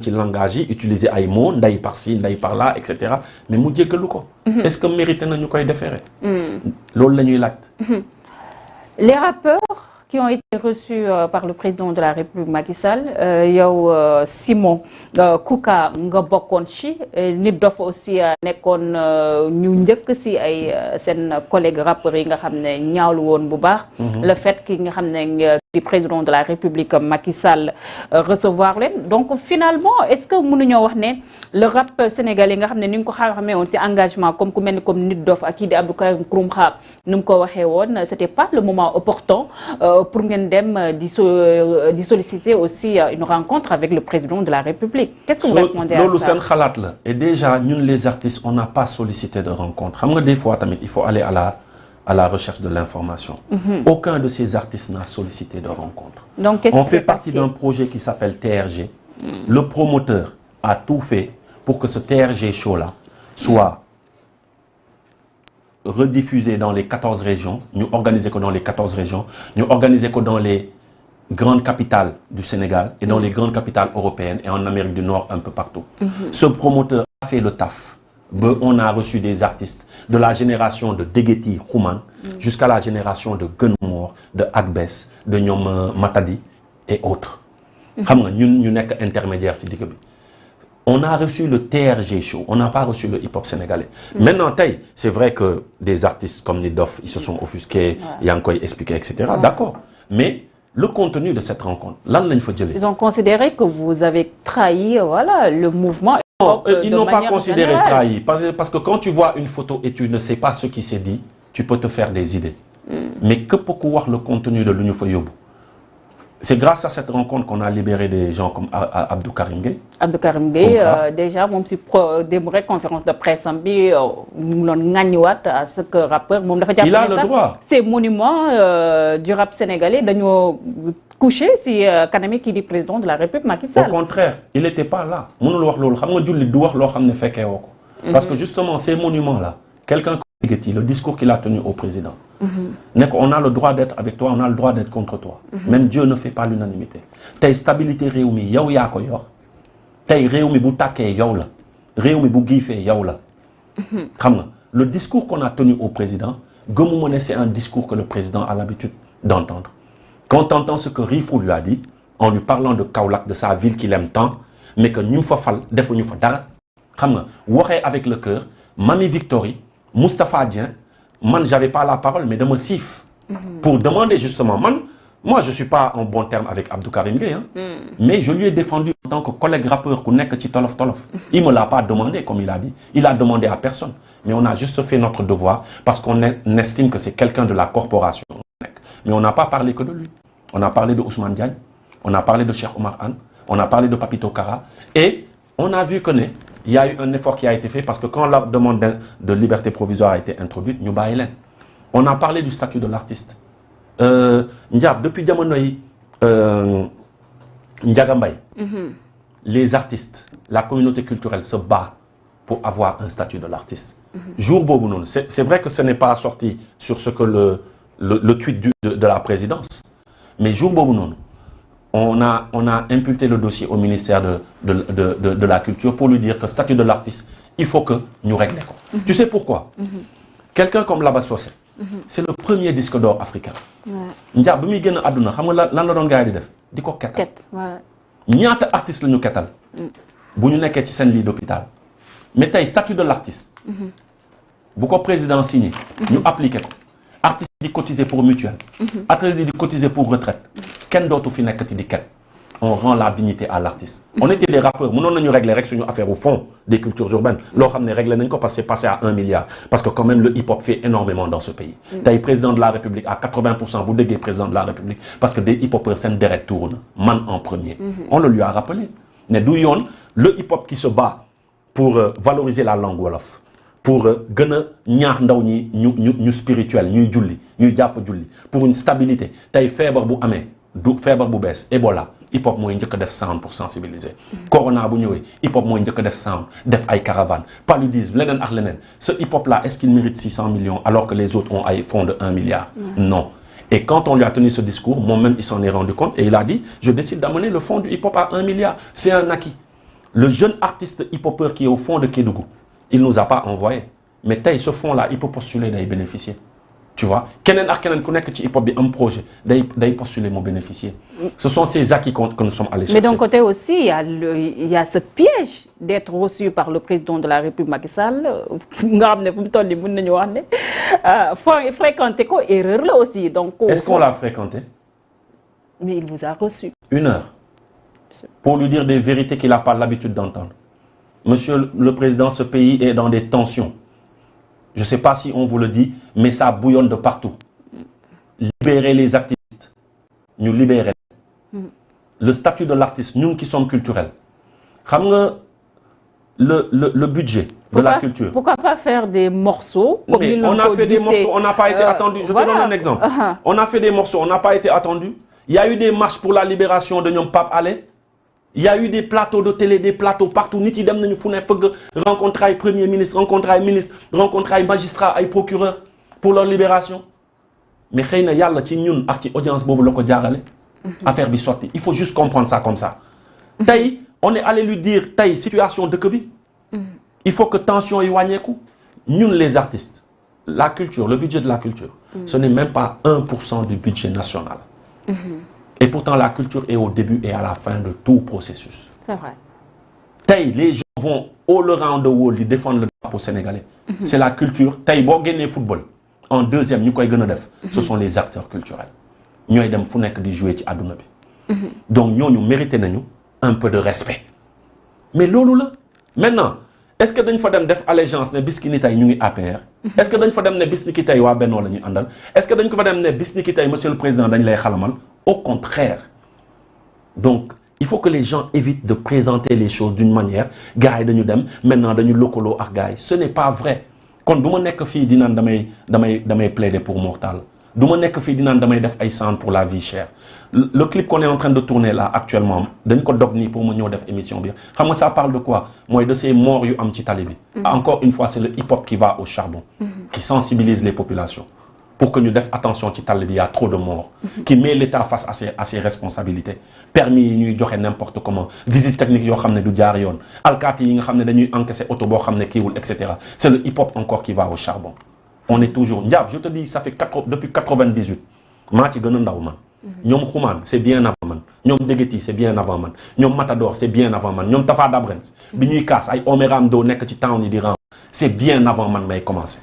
ci langage yi utiliser ay mots nday par-ci nday par-là et cetera mais mu jéggalu ko. est-ce que mérité na ñu koy déférer. loolu la ñuy laaj. Les rappeurs qui ont été reçus par le président de la République Macky Sall yow Simon Kouka nga bokkoon ci Nit Doff aussi nekkoon ñu njëkk si ay seen collègues rappeurs yi nga xam ne ñaawlu woon bu baax. le fait ki nga xam ne di président de la République Macky Sall recevoir leen donc finalement est-ce que mënuñoo wax ne le rap sénégalais nga xam ne ni nga ko xamee woon si engagement comme ku mel ni comme Nit Doff ak kii di Abdou Karim Xrum Xax ni mu ko waxee woon c'était pas le moment opportun pour ngeen dem di solliciter aussi une rencontre avec le président de la République. Qu'est-ce que vous répondez à ça? loolu seen xalaat la et déjà ñun les artistes on n'a pas sollicité de rencontre xam nga des fois tamit il faut aller à la recherche de l'information. Aucun de ces artistes n'a sollicité de rencontre. Donc qu'est-ce qui s'est passé? On fait partie d'un projet qui s'appelle TRG. Le promoteur a tout fait pour que ce TRG show là soit rediffusé dans les 14 régions, ñu organiser ko dans les 14 régions, ñu organiser ko dans les grandes capitales du Sénégal et dans les grandes capitales européennes et en Amérique du Nord un peu partout. Ce promoteur a fait le taf. On a reçu des artistes de la génération de Degeti Xuman jusqu'à la génération de Gunmore, de Akbess, de ñoom Matadi et autres. Xam nga ñun ñu nekk intermédiaire ci digg bi. On a reçu le TRG show, on n'a pas reçu le hip-hop sénégalais. Maintenant, c'est vrai que des artistes comme Nit Doff, ils se sont offusqués, yaa ngi koy expliqué, etc. D'accord. Mais le contenu de cette rencontre, lan lañ fa jëlee. Ils ont considéré que vous avez trahi, voilà, le mouvement. Non, ils n'ont pas considéré trahi. Parce que quand tu vois une photo et tu ne sais pas ce qui s'est dit, tu peux te faire des idées. Mais que pour voir le contenu de l'Union Foyobu. C'est grâce à cette rencontre qu'on a libéré des gens comme Abdou Karim Gueye. Abdou Karim Gueye, déjà, moom si des conférences de presse bi mu doon ŋàññiwaat à ce que rappeur moom dafa jàpp il a le droit. Ces monuments du rap sénégalais dañoo couché si kanami kii di président de la République Macky Sall. Au contraire, il n'était pas là. Mënul wax loolu xam nga jullit du wax loo xam ne fekkee woo ko. Parce que justement ces monuments là, quelqu'un comme Ligeti, le discours qu'il a tenu au président. On a le droit d'être avec toi, on a le droit d'être contre toi. Même Dieu ne fait pas l'unanimité. Tey stabilité réew mi yow yaa ko yor. Tey réew mi bu tàkkee yow la. Réew mi bu giifee yow la. Xam nga le discours qu'on a tenu au président, gëmuma ne c'est un discours que le président a l'habitude d'entendre. Quand on entend ce que Rifou lui a dit, en lui parlant de Kaolack, de sa ville qu'il aime tant, mais que ñu fa fal defuñu fa dara. Xam nga waxee avec le cœur, Mami Victory, Moustapha Dieng, man j'avais pas la parole mais dama siif pour demander justement moi je suis pas en bon terme avec Abdou Karim Gueye mais je lui ai défendu en tant que collègue rappeur ku nekk ci tolof tolof. Il me l'a pas demandé comme il a dit, il a demandé à personne mais on a juste fait notre devoir parce qu'on estime que c'est quelqu'un de la corporation mais on n'a pas parlé que de lui. On a parlé de Ousmane Diagne, on a parlé de Cheikh Oumar Anne, on a parlé de Papito Kara et on a vu que il y a eu un effort qui a été fait parce que quand la demande de liberté provisoire a été introduite, ñu bàyyi leen. On a parlé du statut de l'artiste. Ndiab, depuis jamono yi Ndiaga Mbaye, les artistes, la communauté culturelle se bat pour avoir un statut de l'artiste. Jour boobu noonu, c'est vrai que ce n'est pas sorti sur ce que le tweet de la présidence, mais jour boobu noonu, on a imputé le dossier au ministère de la Culture pour lui dire que le statut de l'artiste, il faut que nous réglions. Tu sais pourquoi? Quelqu'un comme Laba Sossé, c'est le premier disque d'or africain. Ndia bi muy génn àdduna xam nga lan la doon gars yi di def di ko kettal. ñaata artiste la ñu kettal. bu ñu nekkee ci seen lit d'hôpital. mais tey statut de l'artiste. bu ko président signé. ñu appliqué ko. artiste di cotiser pour mutuelle. artiste di cotiser pour retraite. kenn dootu fi nekkati di ket. On rend la dignité à l'artiste. On était des rappeurs mënoon nañu régler rek suñu affaire au fond des cultures urbaines loo xam ne réglé nañ ko parce que c'est passé à 1 milliard parce que quand même le hip-hop fait énormément dans ce pays. tey président de la République à 80% bu déggee président de la République parce que des hip-hopeurs seen deret tourne man en premier. On le lui a rappelé ne du yoon le hip-hop qui se bat pour valoriser la langue wolof pour gën a ñaax ndaw ñi ñu spirituel ñuy julli ñuy jàpp julli pour une stabilité tey feebar bu amee du feebar bu bees Ebola. hip-hop mooy njëkk a def sound pour sensibiliser. Corona bu ñëwee hip-hop mooy njëkk a def sound def ay caravane paludisme leneen ak leneen ce hip-hop là est-ce qu'il mérite 600 millions alors que les autres ont ay fonds de 1 milliard. Non. Et quand on lui a tenu ce discours, moi-même il s'en est rendu compte et il a dit je décide d'amener le fonds du hip-hop à 1 milliard. C'est un acquis. Le jeune artiste hip-hopper qui est au fond de Kédougou, il ne nous a pas envoyé. Mais ce fonds-là, il peut postuler d'y bénéficier. Tu vois, Kenen ak Kenen connecte ci hip-hop bi un projet, d'y postuler mon bénéficier. Ce sont ces acquis que nous sommes allés chercher. Mais d'un côté aussi, il y a ce piège d'être reçu par le président de la République Macky Sall. Fréquenter quoi, erreur là aussi. Est-ce qu'on l'a fréquenté? Mais il vous a reçu. 1 heure. Pour lui dire des vérités qu'il n'a pas l'habitude d'entendre. Monsieur le Président, ce pays est dans des tensions. Je ne sais pas si on vous le dit, mais ça bouillonne de partout. Libérer les activistes. Nous libérer. Le statut de l'artiste, nous qui sommes culturels. Le budget de la culture. Pourquoi pas faire des morceaux comme mais on a fait des morceaux, on n'a pas été attendu. Je te donne un exemple. On a fait des morceaux, on n'a pas été attendu. Il y a eu des marches pour la libération de Nyom Pape Alé. Il y a eu des plateaux de télé, des plateaux partout. Niti dem nañu fu ne fëgg rencontrer premier ministre, rencontrer ministre, rencontrer magistrat, ay procureur pour leur libération. Mais xeyna yalla ci ñun ak ci audience bobu lako jaarale. Affaire bi sorti. Il faut juste comprendre ça comme ça. Tay, on est allé lui dire tay situation de bi. Il faut que tension yi wañéku. Ñun les artistes, la culture, le budget de la culture, ce n'est même pas 1% du budget national. Et pourtant, la culture est au début et à la fin de tout processus. C'est vrai. Taï, les gens vont all around the world, ils défendent le drapeau sénégalais. C'est la culture. Taï, bon, gagner football. En deuxième, ce sont les acteurs culturels. Nous avons jouer à Aduna. Donc, nous méritons un peu de respect. Mais lolo, maintenant, est-ce que nous avons fait allégeance ne biscuit tay ñu ngi APR? Est-ce que nous avons fait ne biscuit tay wa Benno lañu andal? Est-ce que nous avons fait ne biscuit tay monsieur le président dañ lay xalamal? Au contraire. Donc, il faut que les gens évitent de présenter les choses d'une manière. Gars, dañu dem, maintenant dañu lokolo ak gars. Ce n'est pas vrai. Quand duma nek fi di nan damay plaider pour Mortal. Duma nek fi di nan damay def ay centre pour la vie chère. Le clip qu'on est en train de tourner là actuellement, dañ ko dog ni pour mu ñëw def émission bi. Xam nga ça parle de quoi? Moi de ces morts yu am ci tali bi. Encore une fois, c'est le hip-hop qui va au charbon, qui sensibilise les populations. Pour que nous fassions attention qu'il y a trop de morts, qui met l'État face à ses responsabilités. Permis de n'importe comment, visite technique, Alkati, encaisser auto, etc. C'est le hip-hop encore qui va au charbon. On est toujours. Je te dis, ça fait depuis 98. Nyom Khouman, c'est bien avant man. Nyom Degeti, c'est bien avant man. Nyom Matador, c'est bien avant man. Nyom Tafa Dabrens, Binuy Kass, ay Omeram Do, nek ci town yi di ram. C'est bien avant man may commencer.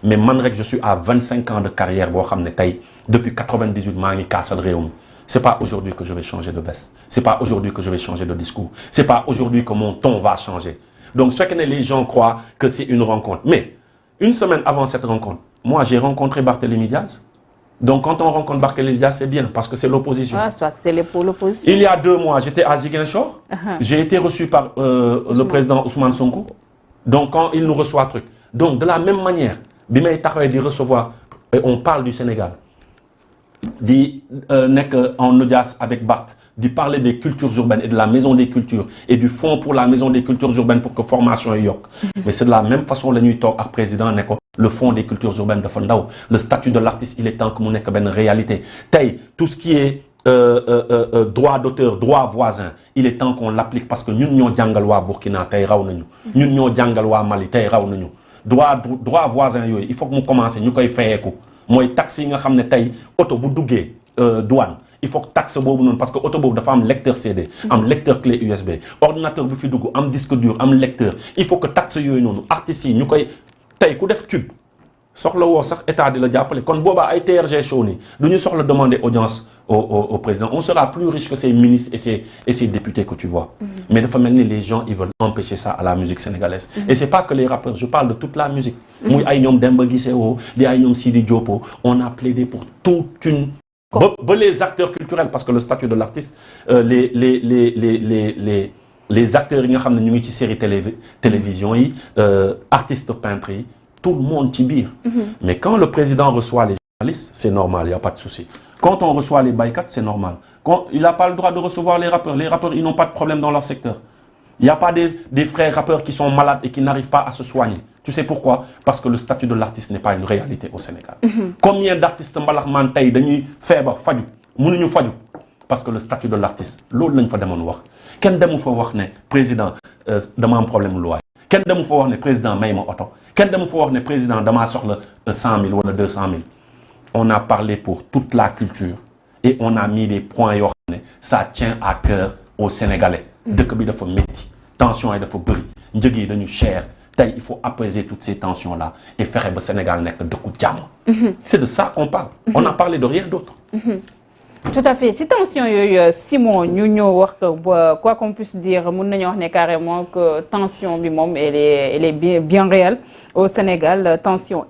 Mais man rek je suis à 25 ans de carrière bo xamné tay depuis 98 ma ngi kassal réewum. C'est pas aujourd'hui que je vais changer de veste. C'est pas aujourd'hui que je vais changer de discours. C'est pas aujourd'hui que mon ton va changer. Donc ce que les gens croient que c'est une rencontre. Mais une semaine avant cette rencontre, moi j'ai rencontré Barthélémy Diaz. Donc quand on rencontre Barthélémy Diaz, c'est bien parce que c'est l'opposition. Ah, c'est pour l'opposition. Il y a 2 mois, j'étais à Ziguinchor. J'ai été reçu par le président Ousmane Sonko. Donc quand il nous reçoit truc. Donc de la même manière, Bimay Tahoe dit recevoir, on parle du Sénégal, dit en audience avec Bart, dit parler des cultures urbaines et de la maison des cultures et du fonds pour la maison des cultures urbaines pour que formation y yok. Mais c'est de la même façon la nuit talk à président le fonds des cultures urbaines de Fondao, le statut de l'artiste, il est temps que mon une réalité. Tay, tout ce qui est droit d'auteur, droit voisin, il est temps qu'on l'applique parce que nous nous djangalwa Burkina tay raw nañu. Ñun ñoo djangalwa Mali tay raw nañu. Droit voisin yoy, il faut que nous commencer ñu koy fayeku. Moy taxe yi nga xamné tay auto bu duggé douane, il faut que taxe bobu non parce que auto bobu dafa am lecteur CD, am lecteur clé USB, ordinateur bu fi dugg am disque dur, am lecteur. Il faut que taxe yoy non artistes yi ñu koy tay ku def tube soxla wo sax état di la jappalé kon boba ay TRG show ni duñu soxla demander audience au président. On sera plus riche que ces ministres et ces députés que tu vois. Mais de fait, les gens, ils veulent empêcher ça à la musique sénégalaise. Et c'est pas que les rappeurs, je parle de toute la musique. On a plaidé pour toute une... Les acteurs culturels, parce que le statut de l'artiste, les acteurs qui ont une série télévision, artistes peintres, tout le monde tibire. Mais quand le président reçoit les journalistes, c'est normal, il n'y a pas de souci. Quand on reçoit les baïkats, c'est normal. Quand il n'a pas le droit de recevoir les rappeurs, ils n'ont pas de problème dans leur secteur. Il n'y a pas des frères rappeurs qui sont malades et qui n'arrivent pas à se soigner. Tu sais pourquoi? Parce que le statut de l'artiste n'est pas une réalité au Sénégal. Combien d'artistes malades dañuy feebar faju mënuñu faju parce que le statut de l'artiste loolu lañ fa demoon wax kenn demu fa wax ne président dama am problème loi kenn demu fa wax ne président may ma oto kenn demu fa wax ne président damaa soxla 100 000 wala 200 000 on a parlé pour toute la culture et on a mis des points yoo xam ne ça tient à cœur aux Sénégalais dëkk bi dafa métti tension yi dafa bëri njëg yi dañu cher tey il faut apaiser toutes ces tensions là et fexe ba Sénégal nekk dëkku jàmm c'est de ça qu'on parle on a parlé de rien d'autre tout à fait si tension yooyu Simon ñu ñëw wax que quoi qu'on puisse dire mën nañu wax ne carrément que tension bi moom elle est bien réelle au Sénégal tension